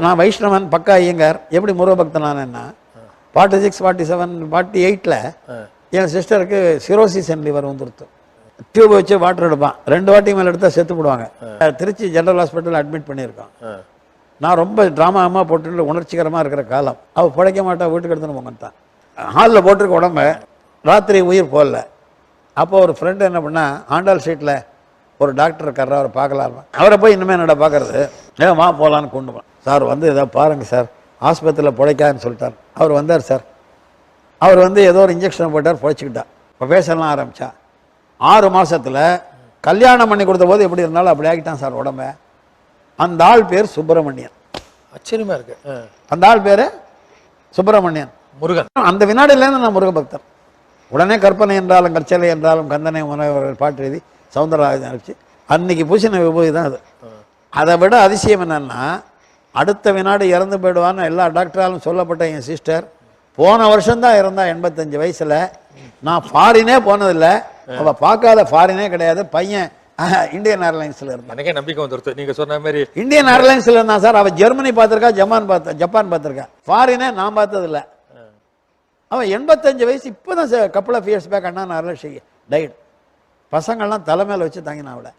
நான் வைஷ்ணவன் பக்கா ஐயங்கார் எப்படி முருகபக்தனானேன்னா 46, 47, 48ல் என் சிஸ்டருக்கு சிரோசிஸ் அண்ட் லிவர் வந்துருத்து. டியூப் வச்சு வாட்டர் எடுப்பான், 2 வாட்டி மேலே எடுத்தால் செத்து போடுவாங்க. திருச்சி ஜெனரல் ஹாஸ்பிட்டல் அட்மிட் பண்ணியிருக்கான். நான் ரொம்ப ட்ராமா போட்டு உணர்ச்சிகரமாக இருக்கிற காலம். அவள் பிழைக்க மாட்டா, வீட்டுக்கு எடுத்துன்னு போங்கத்தான். ஹாலில் போட்டிருக்க உடம்ப ராத்திரி உயிர் போடல. அப்போ ஒரு ஃப்ரெண்டு என்ன பண்ணா, ஆண்டாள் ஸ்ட்ரீட்டில் ஒரு டாக்டர் இருக்கார், அவரை பார்க்கலாம். அவரை போய் இன்னுமே என்னடா பார்க்கறது, வா போகலான்னு கொண்டு போனேன். சார் வந்து எதாவது பாருங்கள் சார், ஆஸ்பத்திரியில் பிழைக்காதுன்னு சொல்லிட்டார். அவர் வந்தார் சார். அவர் வந்து ஏதோ ஒரு இன்ஜெக்ஷன் போட்டார், பிழைச்சிக்கிட்டா. இப்போ பேசலாம் ஆரம்பித்தா 6 மாதத்தில் கல்யாணம் பண்ணி கொடுத்த போது எப்படி இருந்தாலும் அப்படி ஆகிட்டான் சார் உடம்ப. அந்த ஆள் பேர் சுப்பிரமணியன். ஆச்சரியமாக இருக்கு. அந்த ஆள் பேர் சுப்பிரமணியன் முருகன். அந்த வினாடியிலேருந்து நான் முருக பக்தர். உடனே கற்பனை என்றாலும் கற்சலை என்றாலும் கந்தனை முனைவர்கள் பாட்டு எழுதி சவுந்தரராஜன் அனுப்பிச்சு அன்னைக்கு பூசின விபூதி தான் அது. அதை விட அதிசயம் என்னன்னா, அடுத்த வினாடி இறந்து போயிடுவான்னு எல்லா டாக்டராலும் சொல்லப்பட்ட என் சிஸ்டர் போன வருஷம்தான் இருந்தா, 85 வயசுல. நான் ஃபாரினே போனதில்லை, அவள் பார்க்காத ஃபாரினே கிடையாது. பையன் இந்தியன் ஏர்லைன்ஸ்ல இருந்தான். எனக்கே நம்பிக்கை வந்துருது நீங்க சொன்ன மாதிரி. இந்தியன் ஏர்லைன்ஸ்ல இருந்தான் சார். அவன் ஜெர்மனி பார்த்துருக்கா, ஜப்பான் பார்த்துருக்கா, ஃபாரினே நான் பார்த்ததில்லை. அவன் 85 வயசு. இப்போதான் கப்பல் ஆஃப் இயர்ஸ் பேக் அண்ணா டைட். பசங்கள்லாம் தலைமையில் வச்சு தாங்கினா அவளை.